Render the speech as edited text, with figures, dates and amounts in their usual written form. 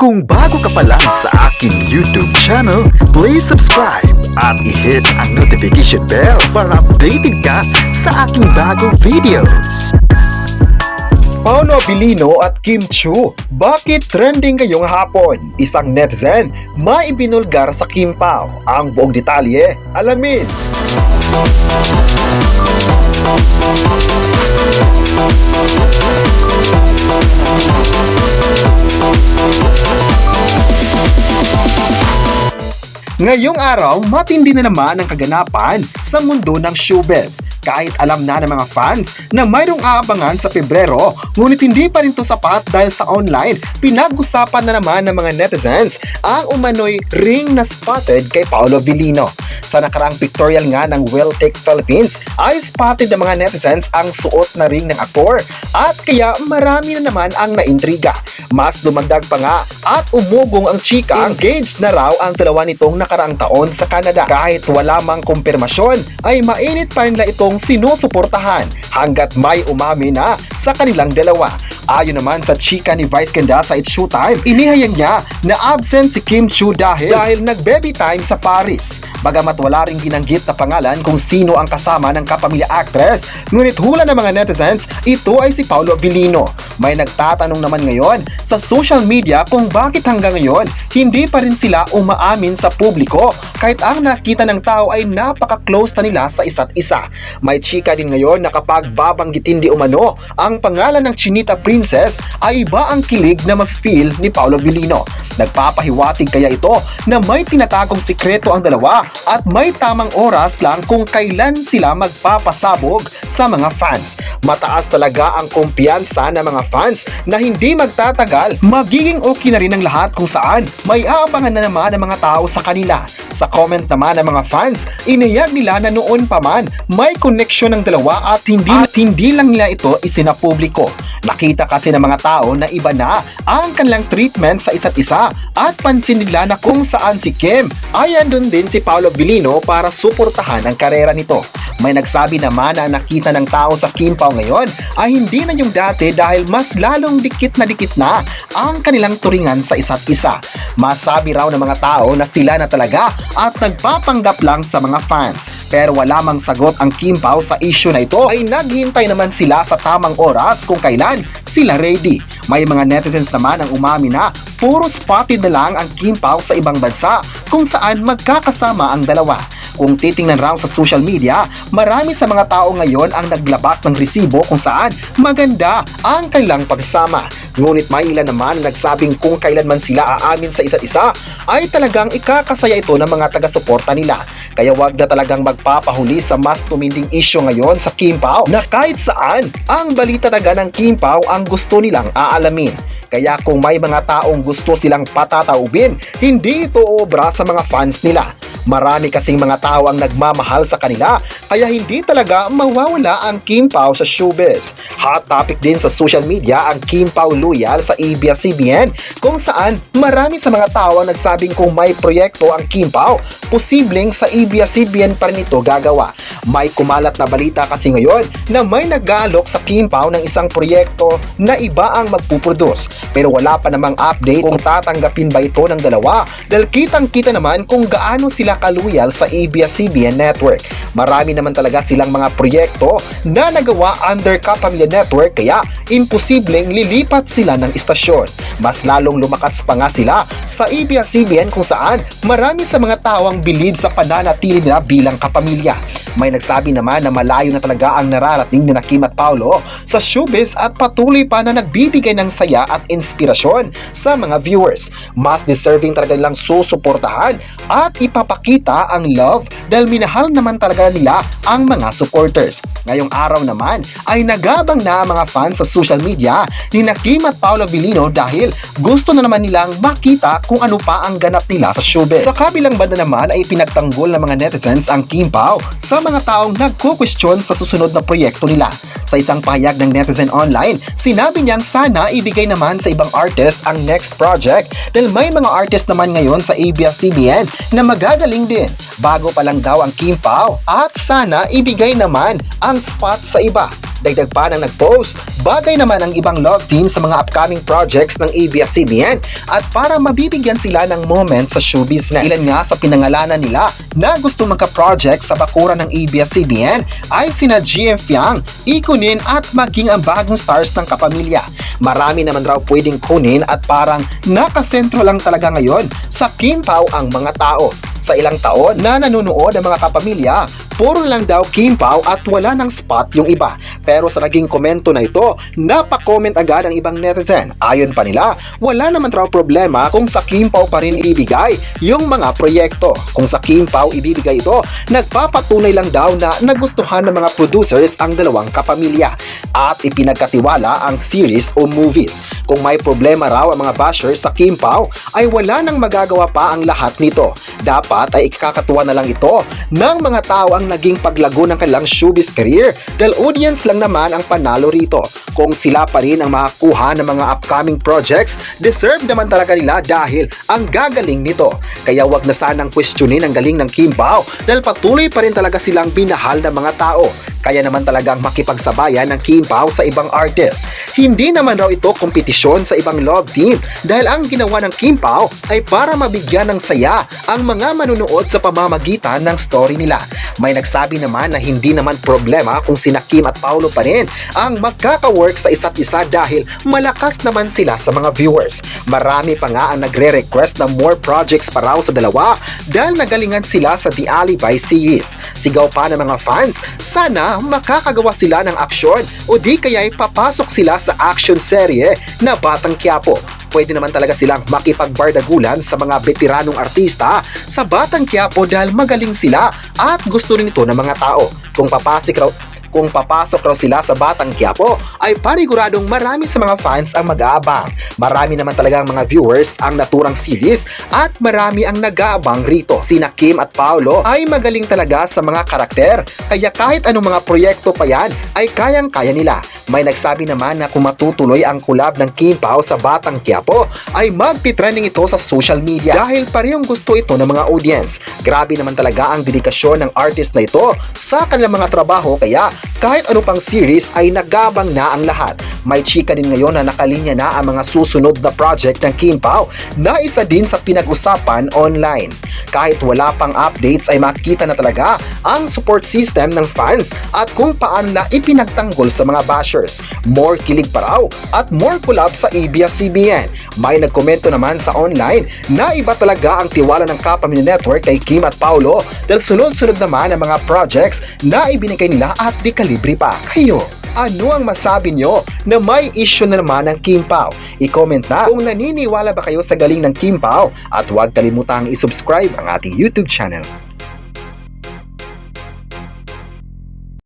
Kung bago ka pa lang sa aking YouTube channel, please subscribe at i-hit ang notification bell para updated ka sa aking bagong videos. Paolo Abilino at Kim Chiu, bakit trending ngayong hapon? Isang netizen maibinulgar sa Kim Pao. Ang buong detalye, alamin. Ngayong araw, matindi na naman ang kaganapan sa mundo ng showbiz. Kahit alam na ng mga fans na mayroong aabangan sa Pebrero, ngunit hindi pa rin to sapat dahil sa online, pinag-usapan na naman ng mga netizens ang umano'y ring na spotted kay Paolo Abilino. Sa nakaraang pictorial nga ng Well Take Philippines, ay spotted ng mga netizens ang suot na ring ng aktor at kaya marami na naman ang naintriga. Mas dumagdag pa nga at umugong ang chika, engaged na raw ang dalawa nitong nakaraang taon sa Canada. Kahit wala mang kumpirmasyon, ay mainit pa rin nila itong sinusuportahan hanggat may umami na sa kanilang dalawa. Ayon naman sa chika ni Vice Ganda sa It's Showtime, inihayag niya na absent si Kim Chiu dahil nag-baby time sa Paris. Bagamat wala ring binanggit na pangalan kung sino ang kasama ng kapamilya actress, ngunit hula ng mga netizens, ito ay si Paolo Abilino. May nagtatanong naman ngayon sa social media kung bakit hanggang ngayon hindi pa rin sila umaamin sa publiko kahit ang nakita ng tao ay napaka-close na nila sa isa't isa. May chika din ngayon na kapag babanggitin di umano ang pangalan ng Chinita Princess ay iba ang kilig na ma-feel ni Paolo Abilino. Nagpapahiwatig kaya ito na may tinatagong sikreto ang dalawa at may tamang oras lang kung kailan sila magpapasabog sa mga fans. Mataas talaga ang kumpiyansa ng mga fans na hindi magtatagal, magiging okay na rin ang lahat kung saan may aabangan na naman ng mga tao sa kanila. Sa comment naman ng mga fans, iniyag nila na noon pa man may connection ng dalawa at hindi lang nila ito isinapubliko. Nakita kasi ng mga tao na iba na ang kanilang treatment sa isa't isa at pansin nila na kung saan si Kim ay andun din si Paolo Abilino para suportahan ang karera nito. May nagsabi naman na nakita ng tao sa Kim Pao ngayon ay hindi na yung dati dahil mas lalong dikit na ang kanilang turingan sa isa't isa. Masabi raw ng mga tao na sila na talaga at nagpapanggap lang sa mga fans. Pero wala mang sagot ang Kim Pao sa issue na ito ay naghintay naman sila sa tamang oras kung kailan sila ready. May mga netizens naman ang umami na puro spotted na lang ang Kim Pao sa ibang bansa kung saan magkakasama ang dalawa. Kung titingnan raw sa social media, marami sa mga tao ngayon ang naglabas ng resibo kung saan maganda ang kanilang pagsama. Ngunit may ilan naman na nagsabing kung kailanman sila aamin sa isa't isa, ay talagang ikakasaya ito ng mga taga-suporta nila. Kaya wag na talagang magpapahuli sa mas tuminding issue ngayon sa Kim Pao na kahit saan ang balita taga ng Kim Pao ang gusto nilang aalamin. Kaya kung may mga taong gusto silang patataubin, hindi ito obra sa mga fans nila. Marami kasing mga tao ang nagmamahal sa kanila, kaya hindi talaga mawawala ang Kim Pao sa showbiz. Hot topic din sa social media ang Kim Pao loyal sa ABS-CBN, kung saan marami sa mga tao ang nagsabing kung may proyekto ang Kim Pao, posibleng sa ABS-CBN pa rin ito gagawa. May kumalat na balita kasi ngayon na may nag-aalok sa Kim Pao ng isang proyekto na iba ang magpuproduce. Pero wala pa namang update kung tatanggapin ba ito ng dalawa dahil kitang-kita naman kung gaano sila kaluyal sa ABS-CBN network. Marami naman talaga silang mga proyekto na nagawa under Kapamilya Network kaya imposibleng lilipat sila ng istasyon. Mas lalong lumakas pa nga sila sa ABS-CBN kung saan marami sa mga tao ang bilib sa pananatili nila bilang kapamilya. May nagsabi naman na malayo na talaga ang nararating ni Kim at Paolo sa showbiz at patuloy pa na nagbibigay ng saya at inspirasyon sa mga viewers. Mas deserving talaga nilang susuportahan at ipapakita ang love dahil minahal naman talaga nila ang mga supporters. Ngayong araw naman ay nagabang na ang mga fans sa social media ni Kim at Paolo Abilino dahil gusto na naman nilang makita kung ano pa ang ganap nila sa showbiz. Sa kabilang banda naman ay pinagtanggol ng mga netizens ang Kim Pao sa mga taong nagko-question sa susunod na proyekto nila. Sa isang pahayag ng netizen online, sinabi niyang sana ibigay naman sa ibang artist ang next project dahil may mga artist naman ngayon sa ABS-CBN na magagaling din. Bago pa lang daw ang Kim Pao at sana ibigay naman ang spot sa iba. Dagdag pa ng nag-post, bagay naman ang ibang love team sa mga upcoming projects ng ABS-CBN at para mabibigyan sila ng moment sa show business. Ilan nga sa pinangalanan nila na gusto magka-project sa bakuran ng ABS-CBN ay sina GM Fiang, Ikunin at maging ang bagong stars ng kapamilya. Marami naman raw pwedeng kunin at parang nakasentro lang talaga ngayon sa Kim Pao ang mga tao. Sa ilang taon na nanonood ang mga kapamilya, puro lang daw Kim Pao at wala ng spot yung iba. Pero sa naging komento na ito, napakomment agad ang ibang netizen. Ayon pa nila, wala naman raw problema kung sa Kim Pao pa rin ibibigay yung mga proyekto. Kung sa Kim Pao ibibigay ito, nagpapatunay lang daw na nagustuhan ng mga producers ang dalawang kapamilya at ipinagkatiwala ang series o movies. Kung may problema raw ang mga bashers sa Kim Pao, ay wala nang magagawa pa ang lahat nito. Dapat ay ikakatuwa na lang ito ng mga tao ang naging paglago ng kanilang showbiz career dahil audience lang naman ang panalo rito. Kung sila pa rin ang makakuha ng mga upcoming projects, deserve naman talaga nila dahil ang gagaling nito. Kaya wag na sanang questionin ang galing ng Kim Pao dahil patuloy pa rin talaga silang binahal ng mga tao. Kaya naman talagang makipagsabayan ng Kim Pao sa ibang artist. Hindi naman raw ito kompetisyon sa ibang love team dahil ang ginawa ng Kim Pao ay para mabigyan ng saya ang mga manunood sa pamamagitan ng story nila. May nagsabi naman na hindi naman problema kung sina Kim at Paolo pa rin ang magkaka-work sa isa't isa dahil malakas naman sila sa mga viewers. Marami pa nga ang nagre-request na more projects pa raw sa dalawa dahil nagalingan sila sa The Alibi series. Sigaw pa ng mga fans, sana makakagawa sila ng aksyon o di kaya'y papasok sila sa action serye na Batang Quiapo. Pwede naman talaga silang makipagbardagulan sa mga veteranong artista sa Batang Quiapo dahil magaling sila at gusto rin ito ng mga tao. Kung papasok raw sila sa Batang Quiapo, ay paniguradong marami sa mga fans ang mag-aabang. Marami naman talagang mga viewers ang naturang series at marami ang nag-aabang rito. Sina Kim at Paolo ay magaling talaga sa mga karakter, kaya kahit anong mga proyekto pa yan ay kayang-kaya nila. May nagsabi naman na kung matutuloy ang collab ng Kim Pao sa Batang Quiapo ay magti-trending ito sa social media dahil parehong gusto ito ng mga audience. Grabe naman talaga ang dedikasyon ng artist na ito sa kanilang mga trabaho kaya kahit ano pang series ay nagabang na ang lahat. May chika din ngayon na nakalinya na ang mga susunod na project ng Kim Pao na isa din sa pinag-usapan online. Kahit wala pang updates ay makikita na talaga ang support system ng fans at kung paano na ipinagtanggol sa mga bashers. More kilig pa raw at more collab sa ABS-CBN. May nagkomento naman sa online na iba talaga ang tiwala ng Kapamilya Network kay Kim at Paolo dahil sunod-sunod naman ang mga projects na ibinigay nila at di kalibre pa. Kayo, ano ang masabi nyo na may issue na naman ng Kim Pao? I-comment na kung naniniwala ba kayo sa galing ng Kim Pao at huwag kalimutang i-subscribe ang ating YouTube channel.